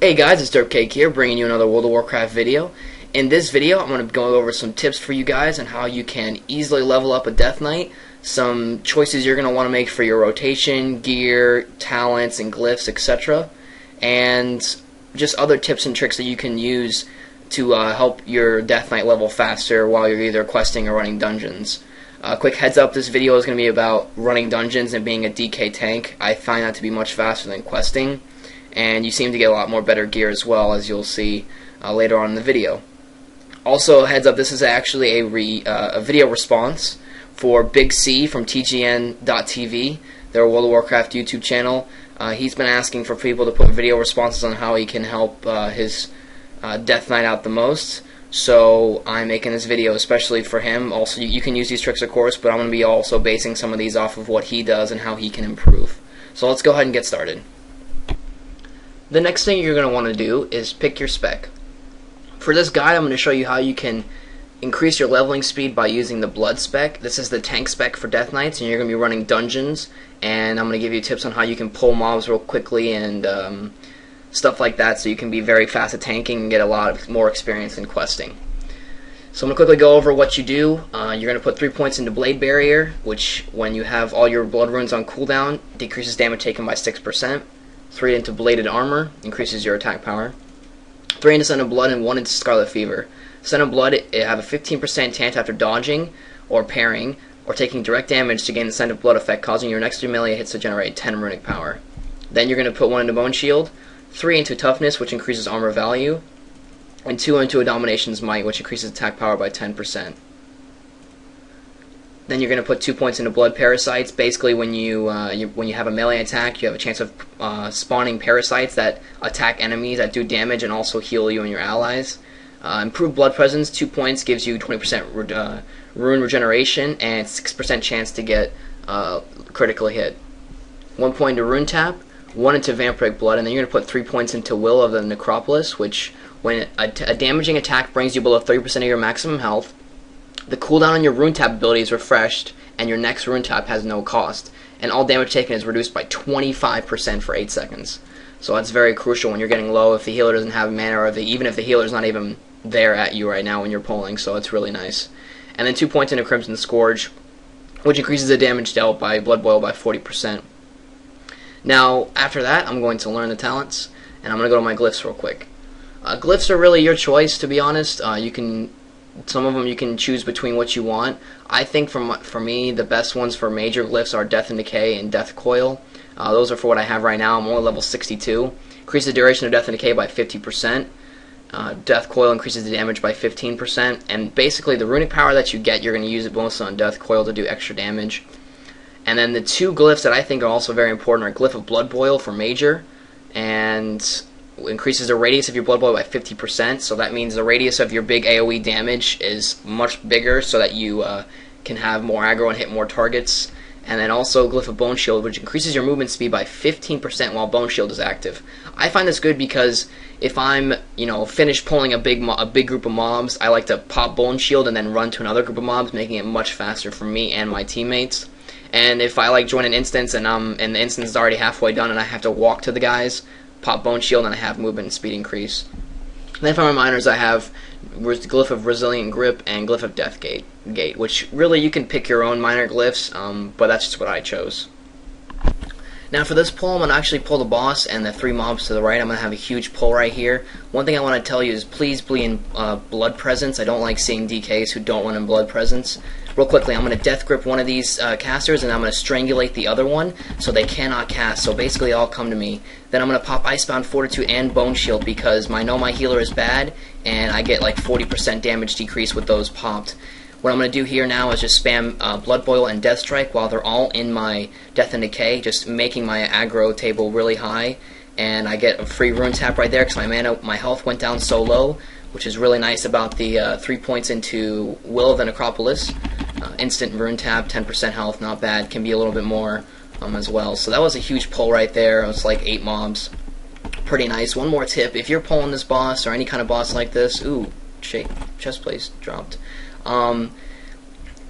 Hey guys, it's Derpcake here, bringing you another World of Warcraft video. In this video, I'm going to go over some tips for you guys on how you can easily level up a Death Knight, some choices you're going to want to make for your rotation, gear, talents, and glyphs, etc., and just other tips and tricks that you can use to help your Death Knight level faster while you're either questing or running dungeons. Quick heads up, this video is going to be about running dungeons and being a DK tank. I find that to be much faster than questing, and you seem to get a lot more better gear as well, as you'll see later on in the video. Also, heads up, this is actually a video response for Big C from TGN.TV, their World of Warcraft YouTube channel. He's been asking for people to put video responses on how he can help his Death Knight out the most. So I'm making this video especially for him. Also, you can use these tricks, of course, but I'm going to be also basing some of these off of what he does and how he can improve. So let's go ahead and get started. The next thing you're going to want to do is pick your spec. For this guide, I'm going to show you how you can increase your leveling speed by using the blood spec. This is the tank spec for Death Knights, and you're going to be running dungeons, and I'm going to give you tips on how you can pull mobs real quickly and stuff like that, so you can be very fast at tanking and get a lot more experience in questing. So I'm going to quickly go over what you do. You're going to put 3 points into Blade Barrier, which when you have all your blood runes on cooldown, decreases damage taken by 6%. 3 into Bladed Armor, increases your attack power. 3 into Scent of Blood, and 1 into Scarlet Fever. Scent of Blood, it have a 15% chance after dodging or parrying or taking direct damage to gain the Scent of Blood effect, causing your next 3 melee hits to generate 10 runic power. Then you're going to put 1 into Bone Shield, 3 into Toughness, which increases armor value, and 2 into a Domination's Might, which increases attack power by 10%. Then you're going to put 2 points into Blood Parasites. Basically, when you have a melee attack, you have a chance of spawning parasites that attack enemies that do damage and also heal you and your allies. Improved Blood Presence, 2 points, gives you 20% rune regeneration and 6% chance to get critically hit. 1 point into Rune Tap, 1 into Vampiric Blood, and then you're going to put 3 points into Will of the Necropolis, which when a damaging attack brings you below 30% of your maximum health, the cooldown on your Rune Tap ability is refreshed, and your next Rune Tap has no cost. And all damage taken is reduced by 25% for 8 seconds. So that's very crucial when you're getting low, if the healer doesn't have mana, or even if the healer's not even there at you right now when you're pulling, so it's really nice. And then 2 points into Crimson Scourge, which increases the damage dealt by Blood Boil by 40%. Now, after that, I'm going to learn the talents, and I'm going to go to my glyphs real quick. Glyphs are really your choice, to be honest. Some of them you can choose between what you want. I think for me, the best ones for major glyphs are Death and Decay and Death Coil. Those are for what I have right now. I'm only level 62. Increase the duration of Death and Decay by 50%. Death Coil increases the damage by 15%. And basically, the runic power that you get, you're going to use it mostly on Death Coil to do extra damage. And then the 2 glyphs that I think are also very important are Glyph of Blood Boil for major, and increases the radius of your Blood Boil by 50%, so that means the radius of your big AoE damage is much bigger so that you can have more aggro and hit more targets. And then also Glyph of Bone Shield, which increases your movement speed by 15% while Bone Shield is active. I find this good because if I'm, finished pulling a big group of mobs, I like to pop Bone Shield and then run to another group of mobs, making it much faster for me and my teammates. And if I join an instance and the instance is already halfway done and I have to walk to the guys, pop Bone Shield, and I have movement and speed increase. And then for my minors, I have Glyph of Resilient Grip and Glyph of Death Gate, which really you can pick your own minor glyphs, but that's just what I chose. Now for this pull, I'm going to actually pull the boss and the 3 mobs to the right. I'm going to have a huge pull right here. One thing I want to tell you is please be in Blood Presence. I don't like seeing DKs who don't run in Blood Presence. Real quickly, I'm going to Death Grip one of these casters, and I'm going to Strangulate the other one so they cannot cast. So basically they all come to me. Then I'm going to pop Icebound Fortitude and Bone Shield because I know my healer is bad, and I get like 40% damage decrease with those popped. What I'm going to do here now is just spam Blood Boil and Death Strike while they're all in my Death and Decay, just making my aggro table really high, and I get a free Rune Tap right there because my health went down so low, which is really nice about the 3 points into Will of the Necropolis. Instant Rune Tap, 10% health, not bad, can be a little bit more as well. So that was a huge pull right there. It was like 8 mobs. Pretty nice. One more tip, if you're pulling this boss or any kind of boss like this, ooh, chest plate dropped.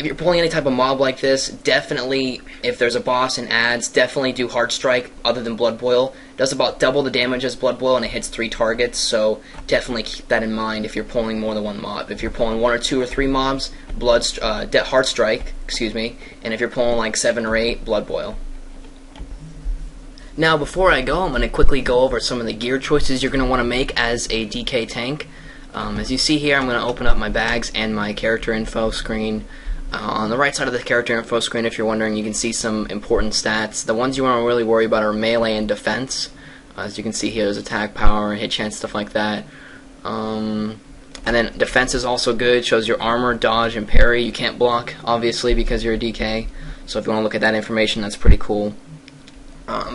If you're pulling any type of mob like this, definitely, if there's a boss in ads, definitely do Heart Strike other than Blood Boil. Does about double the damage as Blood Boil, and it hits 3 targets, so definitely keep that in mind if you're pulling more than one mob. If you're pulling 1 or 2 or 3 mobs, Heart Strike, excuse me, and if you're pulling like 7 or 8, Blood Boil. Now, before I go, I'm going to quickly go over some of the gear choices you're going to want to make as a DK tank. As you see here, I'm going to open up my bags and my character info screen. On the right side of the character info screen, if you're wondering, you can see some important stats. The ones you want to really worry about are melee and defense. As you can see here, there's attack power, hit chance, stuff like that. And then defense is also good. Shows your armor, dodge, and parry. You can't block, obviously, because you're a DK. So if you want to look at that information, that's pretty cool.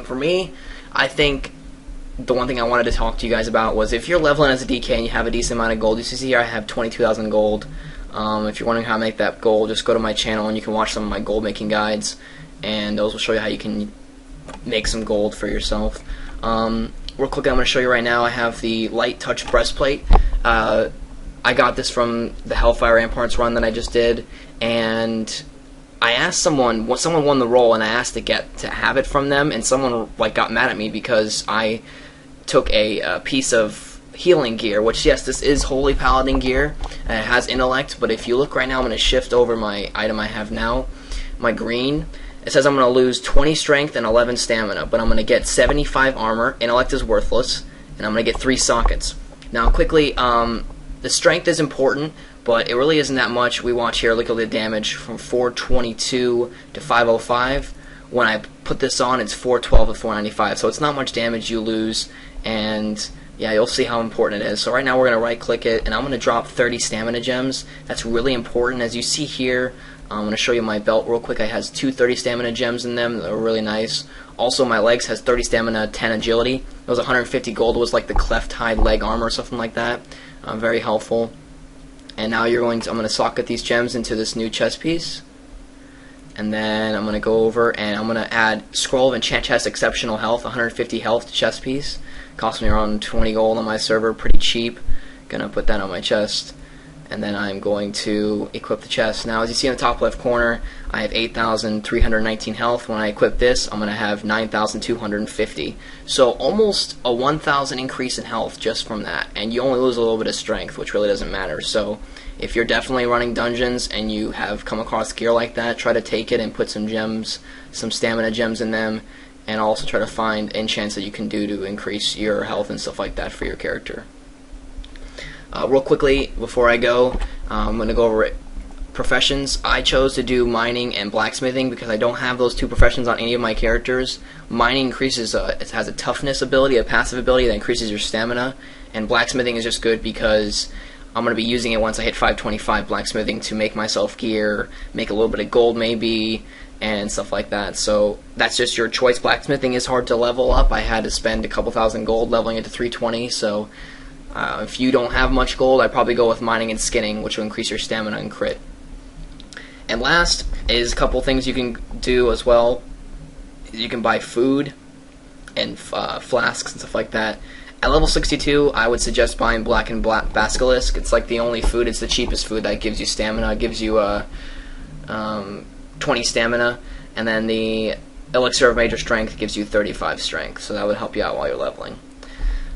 For me, I think the one thing I wanted to talk to you guys about was if you're leveling as a DK and you have a decent amount of gold. You see here I have 22,000 gold. If you're wondering how to make that gold, just go to my channel and you can watch some of my gold making guides, and those will show you how you can make some gold for yourself. Real quick, I'm going to show you right now. I have the Light Touch breastplate. I got this from the Hellfire Ramparts run that I just did, and I asked someone won the role, and I asked to have it from them, and someone got mad at me because I took a piece of healing gear, which, yes, this is Holy Paladin gear, and it has intellect, but if you look right now, I'm going to shift over my item I have now, my green. It says I'm going to lose 20 strength and 11 stamina, but I'm going to get 75 armor. Intellect is worthless, and I'm going to get 3 sockets. Now, quickly, the strength is important, but it really isn't that much. We watch here, look at the damage from 422 to 505. When I put this on, it's 412 to 495, so it's not much damage you lose, and yeah, you'll see how important it is. So right now we're going to right click it, and I'm going to drop 30 stamina gems. That's really important. As you see here, I'm going to show you my belt real quick. It has 2 30 stamina gems in them. They're really nice. Also, my legs has 30 stamina, 10 agility. It was 150 gold. It was like the cleft hide leg armor or something like that. Very helpful. And now I'm going to socket these gems into this new chest piece. And then I'm going to go over and I'm going to add Scroll of Enchant Chest Exceptional Health, 150 health chest piece. Cost me around 20 gold on my server, pretty cheap. Gonna put that on my chest, and then I'm going to equip the chest. Now, as you see in the top left corner, I have 8,319 health. When I equip this, I'm gonna have 9,250. So almost a 1,000 increase in health just from that, and you only lose a little bit of strength, which really doesn't matter. So if you're definitely running dungeons and you have come across gear like that, try to take it and put some gems, some stamina gems in them, and also try to find enchants that you can do to increase your health and stuff like that for your character. Real quickly, before I go, I'm going to go over it. Professions. I chose to do mining and blacksmithing because I don't have those 2 professions on any of my characters. Mining increases, it has a toughness ability, a passive ability that increases your stamina, and blacksmithing is just good because I'm going to be using it once I hit 525 blacksmithing to make myself gear, make a little bit of gold maybe, and stuff like that. So that's just your choice. Blacksmithing is hard to level up. I had to spend a couple thousand gold leveling it to 320, so if you don't have much gold, I'd probably go with mining and skinning, which will increase your stamina and crit. And last is a couple things you can do as well. You can buy food and flasks and stuff like that. At level 62, I would suggest buying Black and Black Basilisk. It's like the only food, it's the cheapest food that gives you stamina. It gives you 20 stamina, and then the Elixir of Major Strength gives you 35 strength, so that would help you out while you're leveling.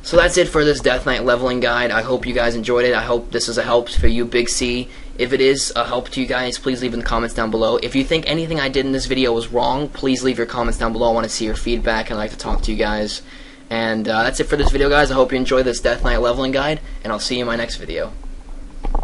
So that's it for this Death Knight leveling guide. I hope you guys enjoyed it. I hope this is a help for you, Big C. If it is a help to you guys, please leave in the comments down below. If you think anything I did in this video was wrong, please leave your comments down below. I want to see your feedback and I'd like to talk to you guys. And that's it for this video, guys. I hope you enjoyed this Death Knight leveling guide, and I'll see you in my next video.